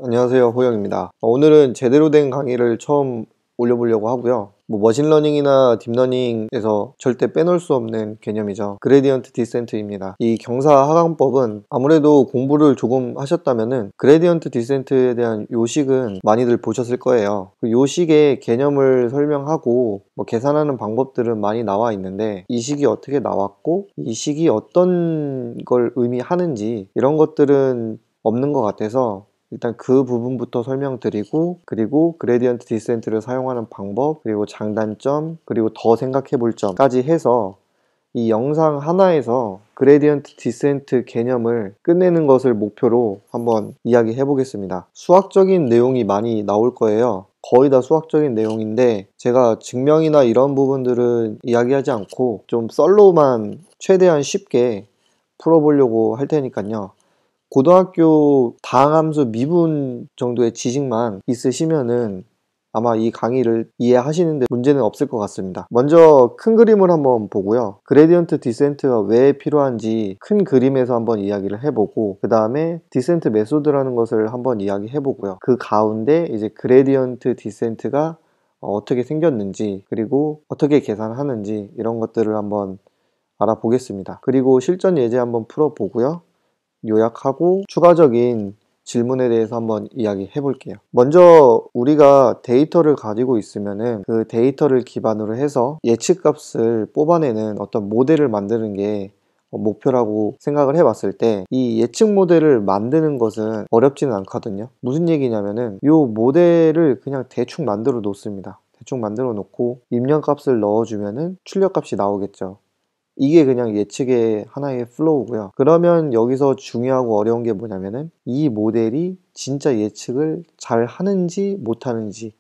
안녕하세요, 호영입니다. 오늘은 제대로 된 강의를 처음 올려보려고 하고요. 머신러닝이나 딥러닝에서 절대 빼놓을 수 없는 개념이죠. 그레디언트 디센트입니다. 이 경사 하강법은 아무래도 공부를 조금 하셨다면은 그레디언트 디센트에 대한 요식은 많이들 보셨을 거예요. 그 요식의 개념을 설명하고 계산하는 방법들은 많이 나와 있는데, 이 식이 어떻게 나왔고 이 식이 어떤 걸 의미하는지 이런 것들은 없는 것 같아서 일단 그 부분부터 설명드리고, 그리고 그레디언트 디센트를 사용하는 방법, 그리고 장단점, 그리고 더 생각해 볼 점까지 해서 이 영상 하나에서 그레디언트 디센트 개념을 끝내는 것을 목표로 한번 이야기해 보겠습니다. 수학적인 내용이 많이 나올 거예요. 거의 다 수학적인 내용인데 제가 증명이나 이런 부분들은 이야기하지 않고 좀 썰로만 최대한 쉽게 풀어보려고 할 테니까요. 고등학교 다항함수 미분 정도의 지식만 있으시면은 아마 이 강의를 이해하시는데 문제는 없을 것 같습니다. 먼저 큰 그림을 한번 보고요. 그레디언트 디센트가 왜 필요한지 큰 그림에서 한번 이야기를 해보고, 그 다음에 디센트 메소드라는 것을 한번 이야기해 보고요. 그 가운데 이제 그레디언트 디센트가 어떻게 생겼는지, 그리고 어떻게 계산하는지 이런 것들을 한번 알아보겠습니다. 그리고 실전 예제 한번 풀어보고요. 요약하고 추가적인 질문에 대해서 한번 이야기해 볼게요. 먼저 우리가 데이터를 가지고 있으면은 그 데이터를 기반으로 해서 예측값을 뽑아내는 어떤 모델을 만드는 게 목표라고 생각을 해봤을 때, 이 예측 모델을 만드는 것은 어렵지는 않거든요. 무슨 얘기냐면은 이 모델을 그냥 대충 만들어 놓습니다. 대충 만들어 놓고 입력값을 넣어주면은 출력값이 나오겠죠. 이게 그냥 예측의 하나의 플로우고요. 그러면 여기서 중요하고 어려운 게 뭐냐면은 이 모델이 진짜 예측을 잘 하는지 못하는지,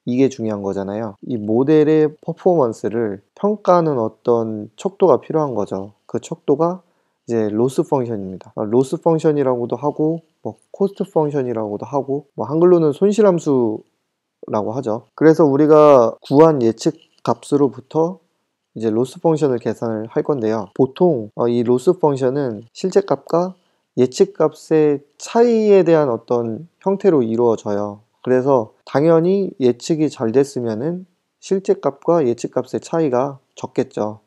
이게 중요한 거잖아요. 이 모델의 퍼포먼스를 평가하는 어떤 척도가 필요한 거죠. 그 척도가 이제 로스 펑션입니다. 로스 펑션이라고도 하고 코스트 펑션이라고도 하고, 한글로는 손실함수라고 하죠. 그래서 우리가 구한 예측 값으로부터 이제 로스 펑션을 계산을 할 건데요. 보통 이 로스 펑션은 실제값과 예측값의 차이에 대한 어떤 형태로 이루어져요. 그래서 당연히 예측이 잘 됐으면은 실제값과 예측값의 차이가 적겠죠.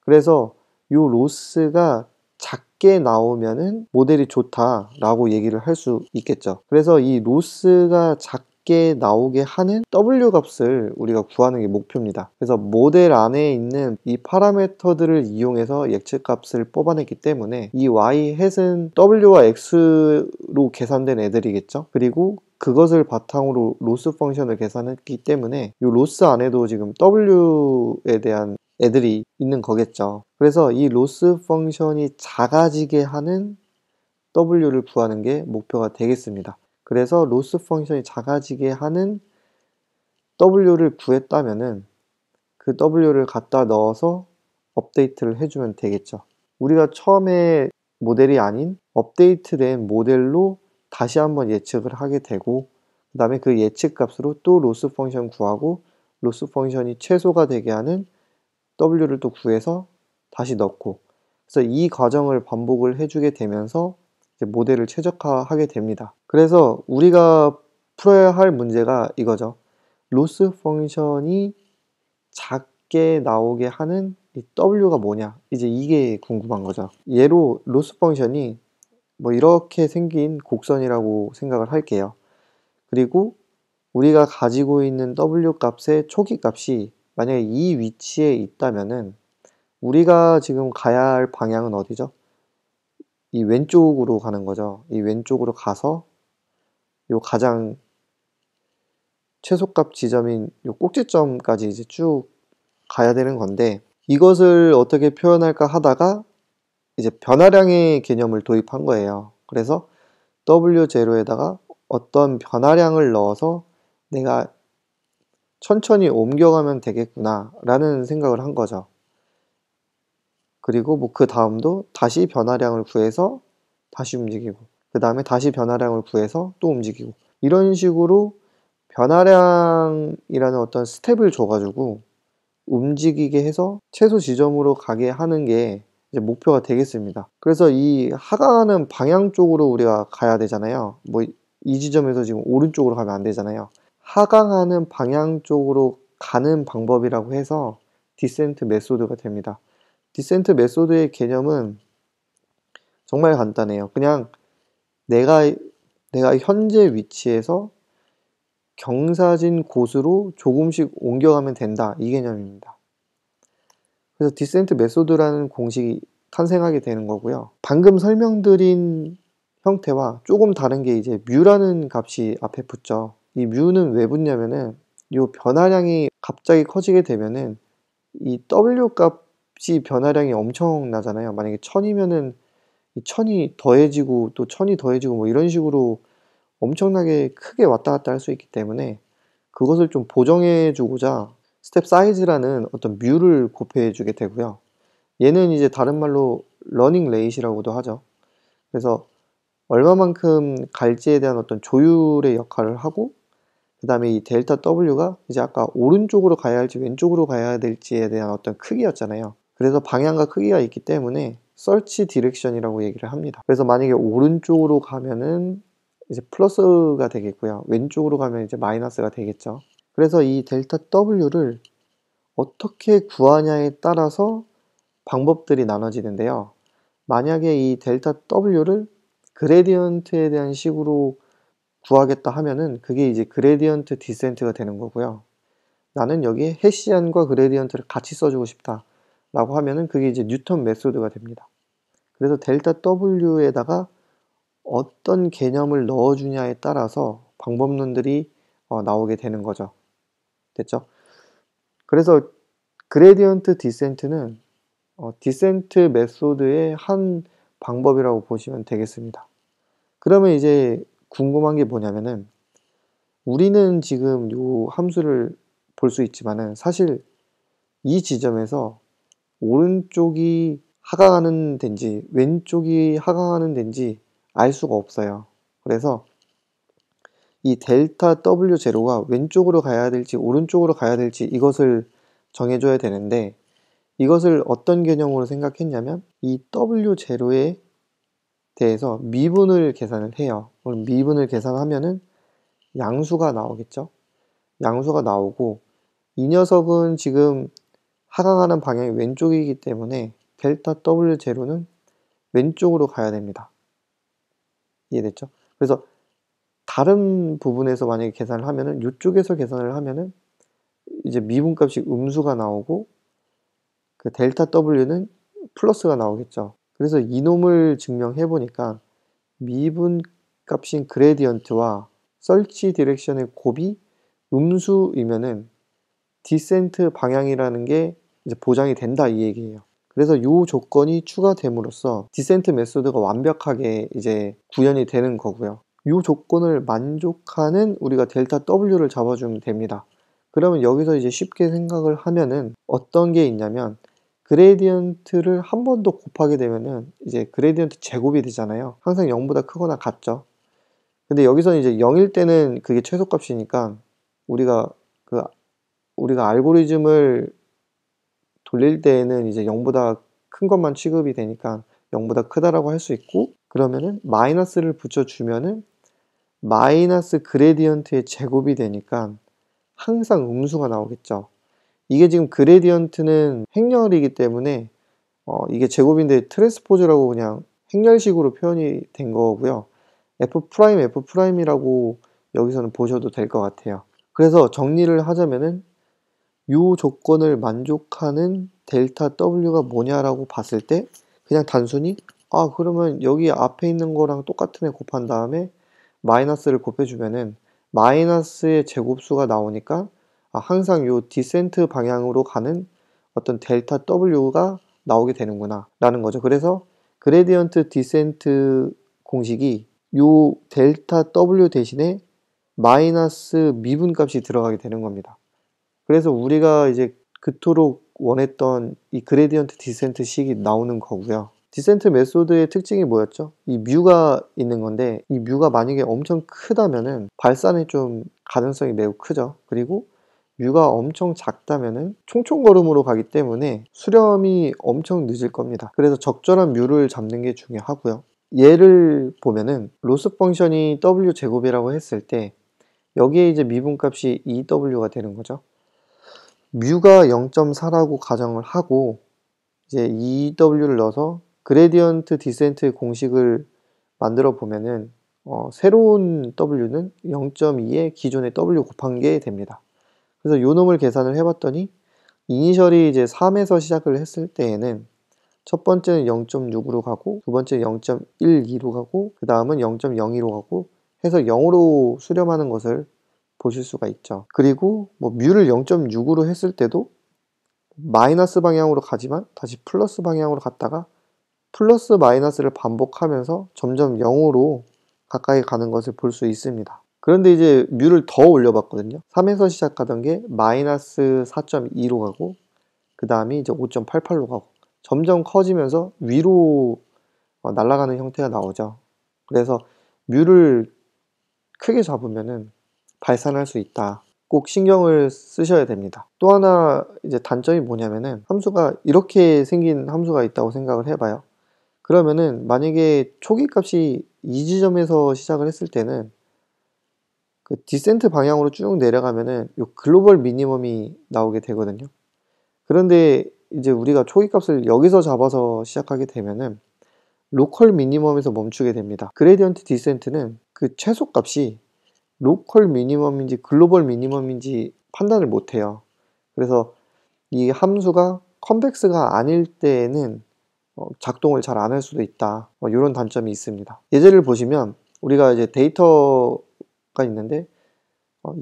그래서 이 로스가 작게 나오면은 모델이 좋다라고 얘기를 할 수 있겠죠. 그래서 이 로스가 작게 나오게 하는 W 값을 우리가 구하는 게 목표입니다. 그래서 모델 안에 있는 이 파라미터들을 이용해서 예측값을 뽑아냈기 때문에 이 y 햇은 W와 X로 계산된 애들이겠죠. 그리고 그것을 바탕으로 로스 펑션을 계산했기 때문에 이 로스 안에도 지금 W에 대한 애들이 있는 거겠죠. 그래서 이 로스 펑션이 작아지게 하는 W를 구하는 게 목표가 되겠습니다. 그래서 로스 펑션이 작아지게 하는 W를 구했다면은 그 W를 갖다 넣어서 업데이트를 해주면 되겠죠. 우리가 처음에 모델이 아닌 업데이트된 모델로 다시 한번 예측을 하게 되고, 그 다음에 그 예측 값으로 또 로스 펑션 구하고, 로스 펑션이 최소가 되게 하는 W를 또 구해서 다시 넣고, 그래서 이 과정을 반복을 해주게 되면서 이제 모델을 최적화하게 됩니다. 그래서 우리가 풀어야 할 문제가 이거죠. 로스 펑션이 작게 나오게 하는 이 W가 뭐냐, 이제 이게 궁금한 거죠. 예로 로스 펑션이 이렇게 생긴 곡선이라고 생각을 할게요. 그리고 우리가 가지고 있는 W 값의 초기 값이 만약에 이 위치에 있다면은 우리가 지금 가야 할 방향은 어디죠? 이 왼쪽으로 가는 거죠. 이 왼쪽으로 가서 요 가장 최소값 지점인 요 꼭지점까지 이제 쭉 가야 되는 건데, 이것을 어떻게 표현할까 하다가 이제 변화량의 개념을 도입한 거예요. 그래서 W0에다가 어떤 변화량을 넣어서 내가 천천히 옮겨가면 되겠구나 라는 생각을 한 거죠. 그리고 그 다음도 다시 변화량을 구해서 다시 움직이고, 그 다음에 다시 변화량을 구해서 또 움직이고, 이런 식으로 변화량이라는 어떤 스텝을 줘가지고 움직이게 해서 최소 지점으로 가게 하는 게 이제 목표가 되겠습니다. 그래서 이 하강하는 방향 쪽으로 우리가 가야 되잖아요. 이 지점에서 지금 오른쪽으로 가면 안 되잖아요. 하강하는 방향 쪽으로 가는 방법이라고 해서 디센트 메소드가 됩니다. 디센트 메소드의 개념은 정말 간단해요. 그냥 내가 현재 위치에서 경사진 곳으로 조금씩 옮겨가면 된다, 이 개념입니다. 그래서 디센트 메소드라는 공식이 탄생하게 되는 거고요. 방금 설명드린 형태와 조금 다른 게 이제 뮤라는 값이 앞에 붙죠. 이 뮤는 왜 붙냐면은 이 변화량이 갑자기 커지게 되면은 이 W 값이 변화량이 엄청나잖아요. 만약에 1000이면은 이 1000이 더해지고 또 1000이 더해지고 뭐 이런 식으로 엄청나게 크게 왔다 갔다 할 수 있기 때문에 그것을 좀 보정해 주고자 스텝 사이즈라는 어떤 뮤를 곱해 주게 되고요. 얘는 이제 다른 말로 러닝 레이시라고도 하죠. 그래서 얼마만큼 갈지에 대한 어떤 조율의 역할을 하고, 그 다음에 이 델타 W가 이제 아까 오른쪽으로 가야 할지 왼쪽으로 가야 될지에 대한 어떤 크기였잖아요. 그래서 방향과 크기가 있기 때문에 서치 디렉션이라고 얘기를 합니다. 그래서 만약에 오른쪽으로 가면은 이제 플러스가 되겠고요. 왼쪽으로 가면 이제 마이너스가 되겠죠. 그래서 이 델타 W를 어떻게 구하냐에 따라서 방법들이 나눠지는데요. 만약에 이 델타 W를 그레디언트에 대한 식으로 구하겠다 하면은 그게 이제 그레디언트 디센트가 되는 거고요. 나는 여기에 헤시안과 그레디언트를 같이 써주고 싶다 라고 하면은 그게 이제 뉴턴 메소드가 됩니다. 그래서 델타 W에다가 어떤 개념을 넣어주냐에 따라서 방법론들이 나오게 되는 거죠. 됐죠? 그래서 그레디언트 디센트는 디센트 메소드의 한 방법이라고 보시면 되겠습니다. 그러면 이제 궁금한 게 뭐냐면은 우리는 지금 이 함수를 볼 수 있지만은 사실 이 지점에서 오른쪽이 하강하는 데인지 왼쪽이 하강하는 데인지 알 수가 없어요. 그래서 이 델타 W0가 왼쪽으로 가야 될지 오른쪽으로 가야 될지 이것을 정해줘야 되는데, 이것을 어떤 개념으로 생각했냐면 이 W0에 대해서 미분을 계산을 해요. 그럼 미분을 계산하면은 양수가 나오겠죠. 양수가 나오고 이 녀석은 지금 하강하는 방향이 왼쪽이기 때문에 델타 W0는 왼쪽으로 가야 됩니다. 이해됐죠? 그래서 다른 부분에서 만약에 계산을 하면은 이쪽에서 계산을 하면은 이제 미분값이 음수가 나오고 그 델타 W는 플러스가 나오겠죠. 그래서 이놈을 증명해 보니까 미분값인 그레디언트와 서치 디렉션의 곱이 음수이면은 디센트 방향이라는 게 이제 보장이 된다, 이 얘기예요. 그래서 이 조건이 추가됨으로써 디센트 메소드가 완벽하게 이제 구현이 되는 거고요. 이 조건을 만족하는 우리가 델타 W를 잡아주면 됩니다. 그러면 여기서 이제 쉽게 생각을 하면은 어떤 게 있냐면 그레디언트를 한 번 더 곱하게 되면은 이제 그레디언트 제곱이 되잖아요. 항상 0보다 크거나 같죠. 근데 여기서는 이제 0일 때는 그게 최소값이니까 우리가 우리가 알고리즘을 돌릴 때에는 이제 0보다 큰 것만 취급이 되니까 0보다 크다라고 할 수 있고, 그러면은 마이너스를 붙여주면은 마이너스 그레디언트의 제곱이 되니까 항상 음수가 나오겠죠. 이게 지금 그레디언트는 행렬이기 때문에 이게 제곱인데 트랜스포즈라고 그냥 행렬식으로 표현이 된 거고요. F'F'이라고 여기서는 보셔도 될 것 같아요. 그래서 정리를 하자면은 이 조건을 만족하는 델타 W가 뭐냐라고 봤을 때 그냥 단순히 그러면 여기 앞에 있는 거랑 똑같은 애 곱한 다음에 마이너스를 곱해주면은 마이너스의 제곱수가 나오니까 항상 요 디센트 방향으로 가는 어떤 델타 W가 나오게 되는구나 라는 거죠. 그래서 그레디언트 디센트 공식이 요 델타 W 대신에 마이너스 미분값이 들어가게 되는 겁니다. 그래서 우리가 이제 그토록 원했던 이 그레디언트 디센트 식이 나오는 거고요. 디센트 메소드의 특징이 뭐였죠? 이 뮤가 있는 건데 이 뮤가 만약에 엄청 크다면은 발산의 좀 가능성이 매우 크죠. 그리고 뮤가 엄청 작다면은 총총걸음으로 가기 때문에 수렴이 엄청 늦을 겁니다. 그래서 적절한 뮤를 잡는 게 중요하고요. 얘를 보면은 로스 펑션이 w 제곱이라고 했을 때 여기에 이제 미분값이 2w가 되는 거죠. 뮤가 0.4라고 가정을 하고 이제 2w를 넣어서 그레디언트 디센트의 공식을 만들어 보면은 새로운 w는 0.2에 기존의 w 곱한 게 됩니다. 그래서 요 놈을 계산을 해봤더니 이니셜이 이제 3에서 시작을 했을 때에는 첫 번째는 0.6으로 가고 두 번째는 0.12로 가고 그 다음은 0.02로 가고 해서 0으로 수렴하는 것을 보실 수가 있죠. 그리고 뭐 뮤를 0.6으로 했을 때도 마이너스 방향으로 가지만 다시 플러스 방향으로 갔다가 플러스 마이너스를 반복하면서 점점 0으로 가까이 가는 것을 볼 수 있습니다. 그런데 이제 뮤를 더 올려봤거든요. 3에서 시작하던 게 마이너스 4.2로 가고 그 다음이 이제 5.88로 가고 점점 커지면서 위로 날아가는 형태가 나오죠. 그래서 뮤를 크게 잡으면은 발산할 수 있다. 꼭 신경을 쓰셔야 됩니다. 또 하나 이제 단점이 뭐냐면은 함수가 이렇게 생긴 함수가 있다고 생각을 해봐요. 그러면은 만약에 초기 값이 이 지점에서 시작을 했을 때는 그 디센트 방향으로 쭉 내려가면은 요 글로벌 미니멈이 나오게 되거든요. 그런데 이제 우리가 초기 값을 여기서 잡아서 시작하게 되면은 로컬 미니멈에서 멈추게 됩니다. 그레디언트 디센트는 그 최소 값이 로컬 미니멈인지 글로벌 미니멈인지 판단을 못해요. 그래서 이 함수가 컨벡스가 아닐 때에는 작동을 잘 안 할 수도 있다. 이런 단점이 있습니다. 예제를 보시면 우리가 이제 데이터가 있는데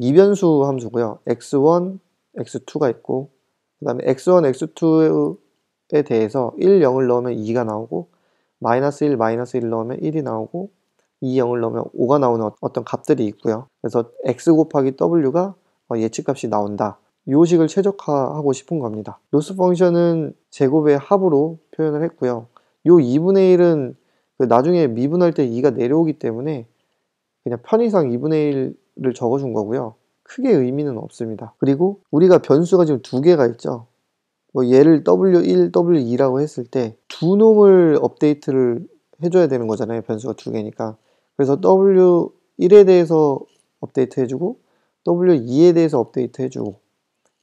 이변수 함수고요. x1, x2가 있고 그 다음에 x1, x2에 대해서 1, 0을 넣으면 2가 나오고 마이너스 1, 마이너스 1을 넣으면 1이 나오고 2, 0을 넣으면 5가 나오는 어떤 값들이 있고요. 그래서 x 곱하기 w가 예측값이 나온다. 이 식을 최적화하고 싶은 겁니다. 로스 펑션은 제곱의 합으로 표현을 했고요. 요 2분의 1은 나중에 미분할 때 2가 내려오기 때문에 그냥 편의상 2분의 1을 적어준 거고요. 크게 의미는 없습니다. 그리고 우리가 변수가 지금 두 개가 있죠. 뭐 얘를 W1, W2라고 했을 때 두 놈을 업데이트를 해줘야 되는 거잖아요. 변수가 두 개니까. 그래서 W1에 대해서 업데이트 해주고 W2에 대해서 업데이트 해주고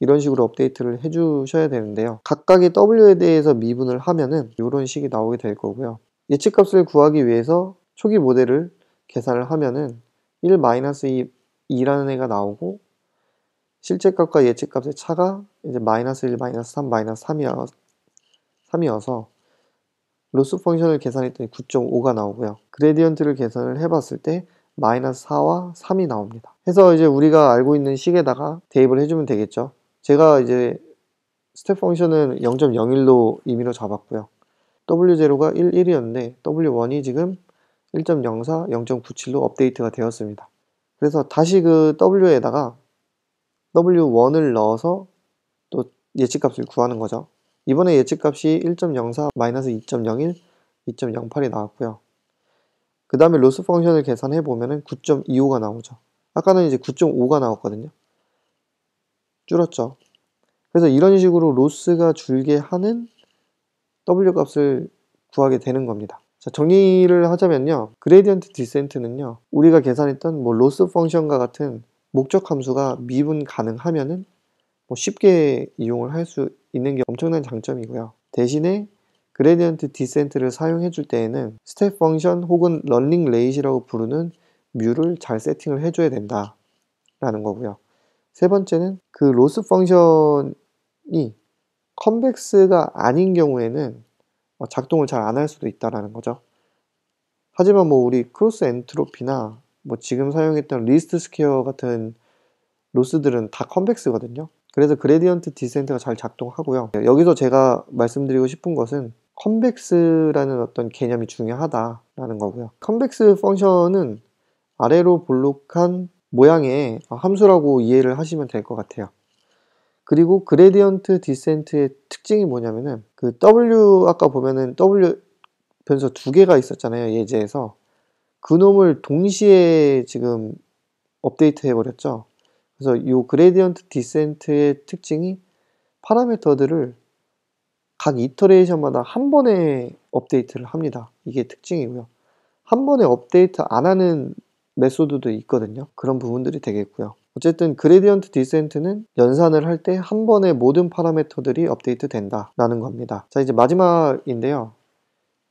이런 식으로 업데이트를 해주셔야 되는데요. 각각의 W에 대해서 미분을 하면은 이런 식이 나오게 될 거고요. 예측값을 구하기 위해서 초기 모델을 계산을 하면은 1-2라는 애가 나오고 실제값과 예측값의 차가 이제 마이너스 1, 마이너스 3, 마이너스 3이어서 로스 펑션을 계산했더니 9.5가 나오고요. 그레디언트를 계산을 해봤을 때 마이너스 4와 3이 나옵니다. 해서 이제 우리가 알고 있는 식에다가 대입을 해주면 되겠죠. 제가 이제 스텝 펑션은 0.01로 임의로 잡았고요. W0가 1, 1이었는데 W1이 지금 1.04, 0.97로 업데이트가 되었습니다. 그래서 다시 그 W에다가 W1을 넣어서 또 예측값을 구하는 거죠. 이번에 예측값이 1.04, 마이너스 2.01, 2.08이 나왔고요. 그 다음에 로스 펑션을 계산해 보면은 9.25가 나오죠. 아까는 이제 9.5가 나왔거든요. 줄었죠. 그래서 이런 식으로 로스가 줄게 하는 W 값을 구하게 되는 겁니다. 자, 정리를 하자면요. 그레디언트 디센트는요. 우리가 계산했던 뭐 로스 펑션과 같은 목적 함수가 미분 가능하면은 뭐 쉽게 이용을 할 수 있는 게 엄청난 장점이고요. 대신에 그레디언트 디센트를 사용해 줄 때에는 스텝 펑션 혹은 런닝 레이시라고 부르는 뮤를 잘 세팅을 해줘야 된다 라는 거고요. 세 번째는 그 로스 펑션이 컨벡스가 아닌 경우에는 작동을 잘 안 할 수도 있다라는 거죠. 하지만 뭐 우리 크로스 엔트로피나 뭐 지금 사용했던 리스트 스퀘어 같은 로스들은 다 컨벡스거든요. 그래서 그레디언트 디센트가 잘 작동하고요. 여기서 제가 말씀드리고 싶은 것은 컨벡스라는 어떤 개념이 중요하다라는 거고요. 컨벡스 펑션은 아래로 볼록한 모양의 함수라고 이해를 하시면 될 것 같아요. 그리고 그레디언트 디센트의 특징이 뭐냐면은 그 W 아까 보면은 W 변수 두 개가 있었잖아요. 예제에서 그 놈을 동시에 지금 업데이트 해버렸죠. 그래서 이 그레디언트 디센트의 특징이 파라미터들을 각 이터레이션마다 한 번에 업데이트를 합니다. 이게 특징이고요. 한 번에 업데이트 안 하는 메소드도 있거든요. 그런 부분들이 되겠고요. 어쨌든 그레디언트 디센트는 연산을 할 때 한 번에 모든 파라미터들이 업데이트 된다라는 겁니다. 자, 이제 마지막인데요.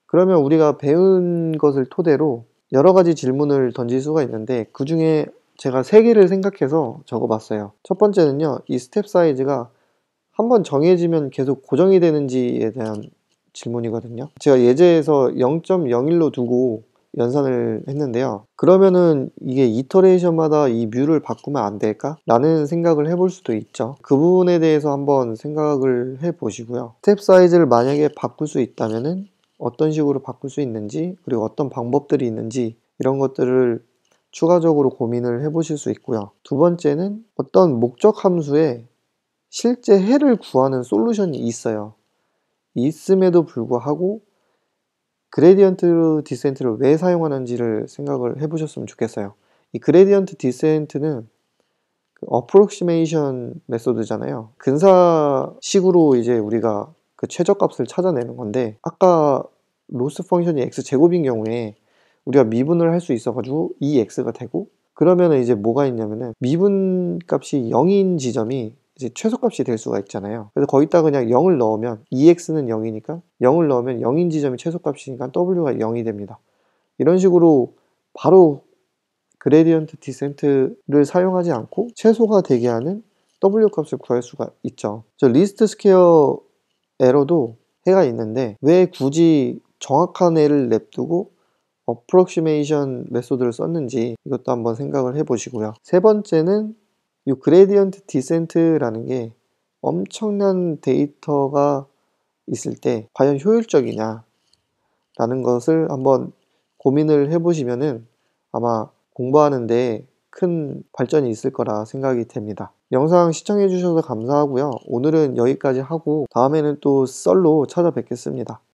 그러면 우리가 배운 것을 토대로 여러 가지 질문을 던질 수가 있는데, 그 중에 제가 3개를 생각해서 적어봤어요. 첫 번째는요, 이 스텝 사이즈가 한번 정해지면 계속 고정이 되는지에 대한 질문이거든요. 제가 예제에서 0.01로 두고 연산을 했는데요. 그러면은 이게 이터레이션마다 이 뮤를 바꾸면 안 될까? 라는 생각을 해볼 수도 있죠. 그 부분에 대해서 한번 생각을 해보시고요. 스텝 사이즈를 만약에 바꿀 수 있다면은 어떤 식으로 바꿀 수 있는지, 그리고 어떤 방법들이 있는지, 이런 것들을 추가적으로 고민을 해보실 수 있고요. 두 번째는 어떤 목적 함수에 실제 해를 구하는 솔루션이 있어요. 있음에도 불구하고 그레디언트 디센트를 왜 사용하는지를 생각을 해보셨으면 좋겠어요. 이 그레디언트 디센트는 그 어프록시메이션 메소드잖아요. 근사식으로 이제 우리가 그 최저값을 찾아내는 건데, 아까 로스 펑션이 x제곱인 경우에 우리가 미분을 할 수 있어가지고 2x가 되고, 그러면은 이제 뭐가 있냐면은 미분 값이 0인 지점이 이제 최소값이 될 수가 있잖아요. 그래서 거기다 그냥 0을 넣으면 2x는 0이니까 0을 넣으면 0인 지점이 최소값이니까 w가 0이 됩니다. 이런 식으로 바로 그레디언트 디센트를 사용하지 않고 최소가 되게 하는 w 값을 구할 수가 있죠. 저 리스트 스퀘어 에러도 해가 있는데, 왜 굳이 정확한 애를 냅두고 어프록시메이션 메소드를 썼는지 이것도 한번 생각을 해보시고요. 세 번째는 이 그레디언트 디센트라는 게 엄청난 데이터가 있을 때 과연 효율적이냐 라는 것을 한번 고민을 해보시면은 아마 공부하는데 큰 발전이 있을 거라 생각이 됩니다. 영상 시청해 주셔서 감사하고요. 오늘은 여기까지 하고 다음에는 또 썰로 찾아뵙겠습니다.